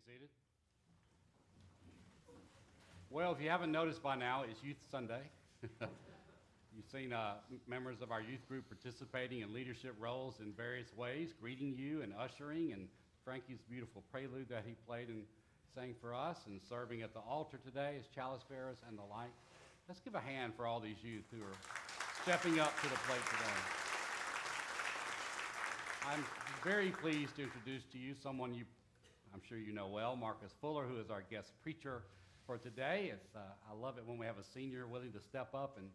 Seated. Well, if you haven't noticed by now, it's Youth Sunday. You've seen members of our youth group participating in leadership roles in various ways, greeting you and ushering, and Frankie's beautiful prelude that he played and sang for us, and serving at the altar today as chalice bearers and the like. Let's give a hand for all these youth who are stepping up to the plate today. I'm very pleased to introduce to you someone I'm sure you know well, Marcus Fuller, who is our guest preacher for today. I love it when we have a senior willing to step up and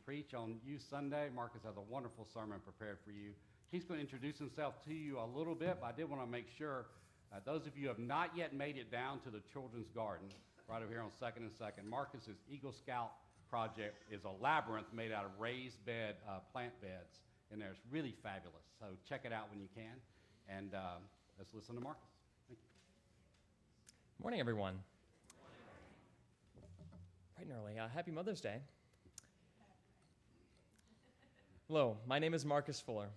preach on Youth Sunday. Marcus has a wonderful sermon prepared for you. He's going to introduce himself to you a little bit, but I did want to make sure those of you who have not yet made it down to the Children's Garden, right over here on 2nd and 2nd, Marcus's Eagle Scout project is a labyrinth made out of raised bed plant beds in there. It's really fabulous. So check it out when you can, and let's listen to Marcus. Thank you. Morning, everyone. Bright and early. Happy Mother's Day. Hello, my name is Marcus Fuller.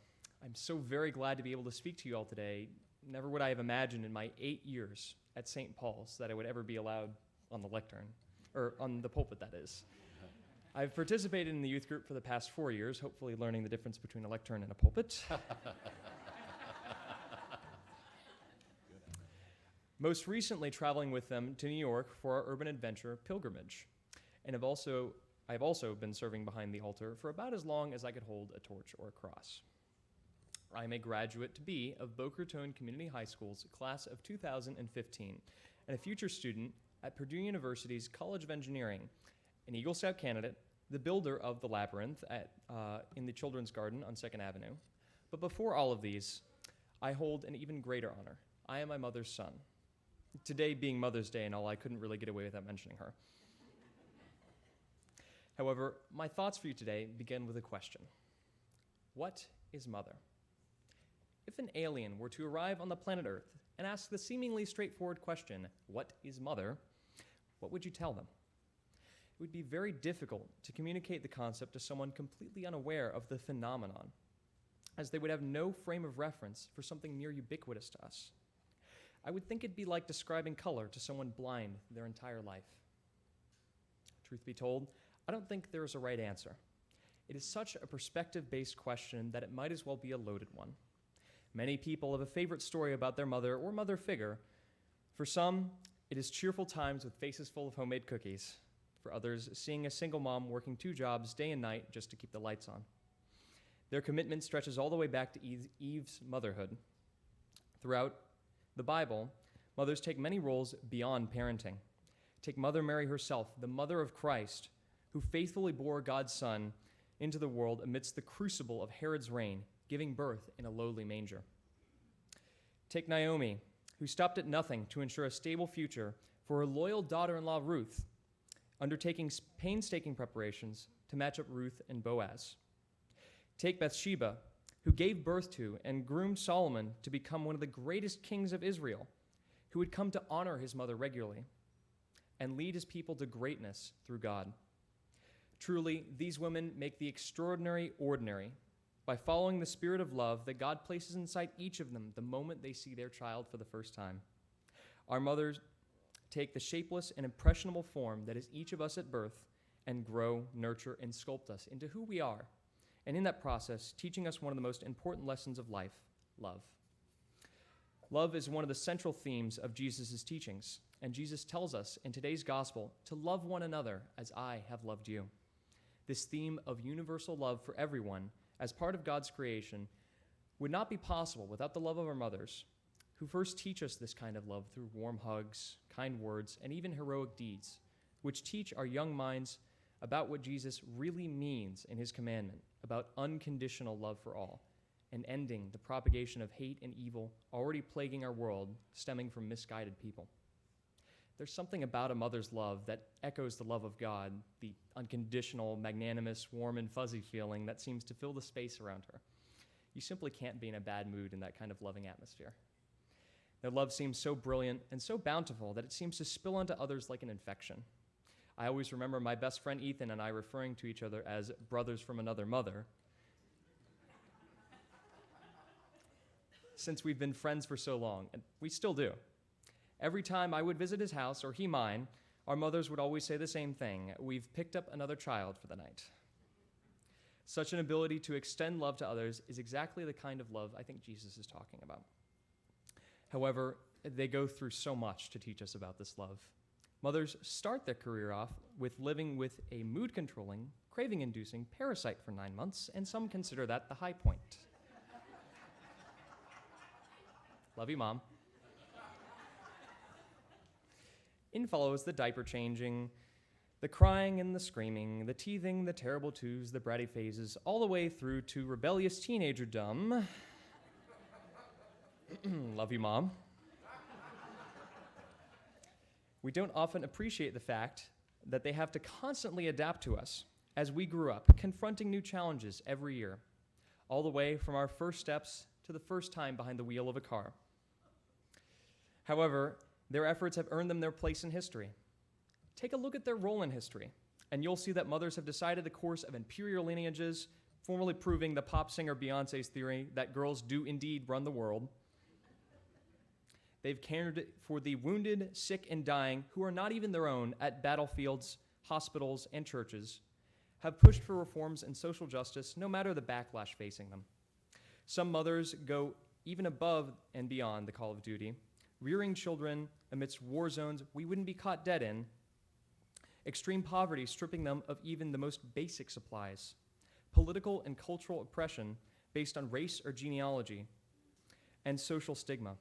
I'm so very glad to be able to speak to you all today. Never would I have imagined in my 8 years at St. Paul's that I would ever be allowed on the lectern, or on the pulpit, that is. I've participated in the youth group for the past 4 years, hopefully learning the difference between a lectern and a pulpit. Most recently traveling with them to New York for our Urban Adventure pilgrimage. And I've also been serving behind the altar for about as long as I could hold a torch or a cross. I'm a graduate-to-be of Boca Raton Community High School's class of 2015, and a future student at Purdue University's College of Engineering, an Eagle Scout candidate, the builder of the labyrinth in the Children's Garden on 2nd Avenue. But before all of these, I hold an even greater honor. I am my mother's son. Today being Mother's Day and all, I couldn't really get away without mentioning her. However, my thoughts for you today begin with a question. What is mother? If an alien were to arrive on the planet Earth and ask the seemingly straightforward question, what is mother, what would you tell them? It would be very difficult to communicate the concept to someone completely unaware of the phenomenon, as they would have no frame of reference for something near ubiquitous to us. I would think it'd be like describing color to someone blind their entire life. Truth be told, I don't think there is a right answer. It is such a perspective-based question that it might as well be a loaded one. Many people have a favorite story about their mother or mother figure. For some, it is cheerful times with faces full of homemade cookies. For others, seeing a single mom working 2 jobs day and night just to keep the lights on. Their commitment stretches all the way back to Eve's motherhood. Throughout the Bible, mothers take many roles beyond parenting. Take Mother Mary herself, the mother of Christ, who faithfully bore God's Son into the world amidst the crucible of Herod's reign, giving birth in a lowly manger. Take Naomi, who stopped at nothing to ensure a stable future for her loyal daughter-in-law Ruth, undertaking painstaking preparations to match up Ruth and Boaz. Take Bathsheba, who gave birth to and groomed Solomon to become one of the greatest kings of Israel, who would come to honor his mother regularly and lead his people to greatness through God. Truly, these women make the extraordinary ordinary by following the spirit of love that God places inside each of them the moment they see their child for the first time. Our mothers take the shapeless and impressionable form that is each of us at birth and grow, nurture, and sculpt us into who we are, and in that process, teaching us one of the most important lessons of life, love. Love is one of the central themes of Jesus' teachings, and Jesus tells us in today's gospel to love one another as I have loved you. This theme of universal love for everyone as part of God's creation would not be possible without the love of our mothers, who first teach us this kind of love through warm hugs, kind words, and even heroic deeds, which teach our young minds about what Jesus really means in his commandment about unconditional love for all and ending the propagation of hate and evil already plaguing our world, stemming from misguided people. There's something about a mother's love that echoes the love of God, the unconditional, magnanimous, warm, and fuzzy feeling that seems to fill the space around her. You simply can't be in a bad mood in that kind of loving atmosphere. Their love seems so brilliant and so bountiful that it seems to spill onto others like an infection. I always remember my best friend Ethan and I referring to each other as brothers from another mother, since we've been friends for so long, and we still do. Every time I would visit his house or he mine, our mothers would always say the same thing: "We've picked up another child for the night." Such an ability to extend love to others is exactly the kind of love I think Jesus is talking about. However, they go through so much to teach us about this love. Mothers start their career off with living with a mood-controlling, craving-inducing parasite for 9 months, and some consider that the high point. Love you, Mom. In follows the diaper changing, the crying and the screaming, the teething, the terrible twos, the bratty phases, all the way through to rebellious teenagerdom. Love you, Mom. We don't often appreciate the fact that they have to constantly adapt to us as we grew up, confronting new challenges every year, all the way from our first steps to the first time behind the wheel of a car. However, their efforts have earned them their place in history. Take a look at their role in history, and you'll see that mothers have decided the course of imperial lineages, formally proving the pop singer Beyoncé's theory that girls do indeed run the world. They've cared for the wounded, sick, and dying who are not even their own at battlefields, hospitals, and churches, have pushed for reforms and social justice no matter the backlash facing them. Some mothers go even above and beyond the call of duty, rearing children amidst war zones we wouldn't be caught dead in, extreme poverty stripping them of even the most basic supplies, political and cultural oppression based on race or genealogy, and social stigma.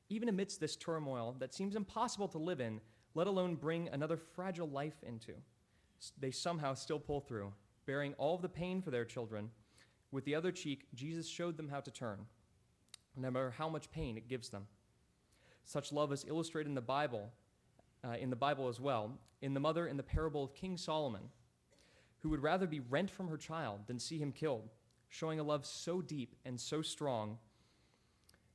Even amidst this turmoil that seems impossible to live in, let alone bring another fragile life into, they somehow still pull through, bearing all of the pain for their children. With the other cheek, Jesus showed them how to turn, no matter how much pain it gives them. Such love is illustrated in the Bible as well, in the mother in the parable of King Solomon, who would rather be rent from her child than see him killed, showing a love so deep and so strong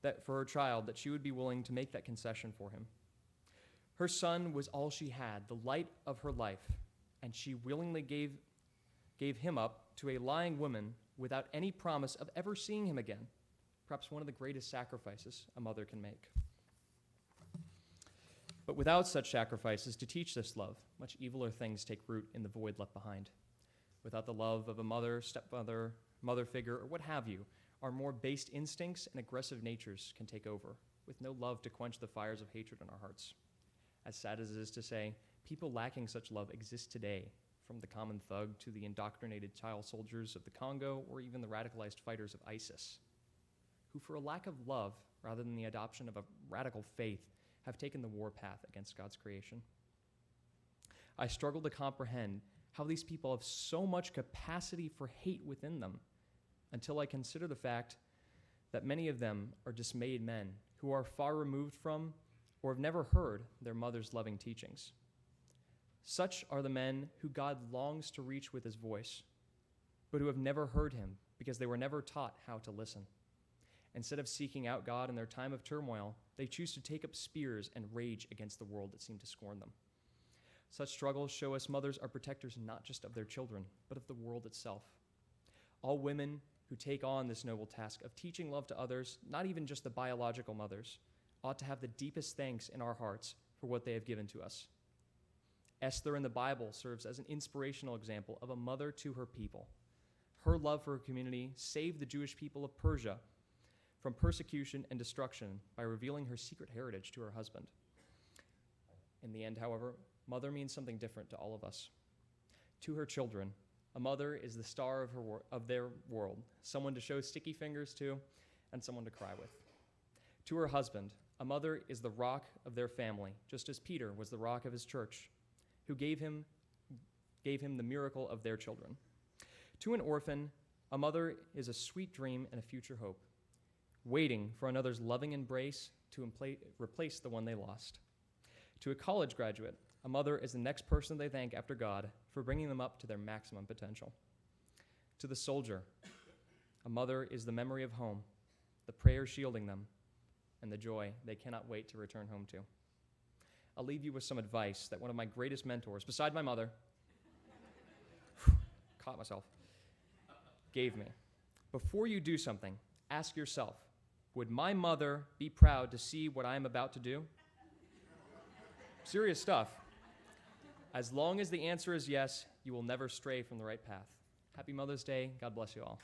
that for her child that she would be willing to make that concession for him. Her son was all she had, the light of her life, and she willingly gave him up to a lying woman without any promise of ever seeing him again, perhaps one of the greatest sacrifices a mother can make. But without such sacrifices to teach this love, much eviler things take root in the void left behind. Without the love of a mother, stepmother, mother figure, or what have you, our more based instincts and aggressive natures can take over, with no love to quench the fires of hatred in our hearts. As sad as it is to say, people lacking such love exist today, from the common thug to the indoctrinated child soldiers of the Congo, or even the radicalized fighters of ISIS, who for a lack of love, rather than the adoption of a radical faith, have taken the war path against God's creation. I struggle to comprehend how these people have so much capacity for hate within them, until I consider the fact that many of them are dismayed men who are far removed from or have never heard their mother's loving teachings. Such are the men who God longs to reach with his voice, but who have never heard him because they were never taught how to listen. Instead of seeking out God in their time of turmoil, they choose to take up spears and rage against the world that seemed to scorn them. Such struggles show us mothers are protectors not just of their children, but of the world itself. All women who take on this noble task of teaching love to others, not even just the biological mothers, ought to have the deepest thanks in our hearts for what they have given to us. Esther in the Bible serves as an inspirational example of a mother to her people. Her love for her community saved the Jewish people of Persia from persecution and destruction by revealing her secret heritage to her husband. In the end, however, mother means something different to all of us. To her children, a mother is the star of their world, someone to show sticky fingers to and someone to cry with. To her husband, a mother is the rock of their family, just as Peter was the rock of his church, who gave him the miracle of their children. To an orphan, a mother is a sweet dream and a future hope, waiting for another's loving embrace to replace the one they lost. To a college graduate, a mother is the next person they thank after God for bringing them up to their maximum potential. To the soldier, a mother is the memory of home, the prayer shielding them, and the joy they cannot wait to return home to. I'll leave you with some advice that one of my greatest mentors, beside my mother, caught myself, gave me. Before you do something, ask yourself, would my mother be proud to see what I am about to do? serious stuff. As long as the answer is yes, you will never stray from the right path. Happy Mother's Day. God bless you all.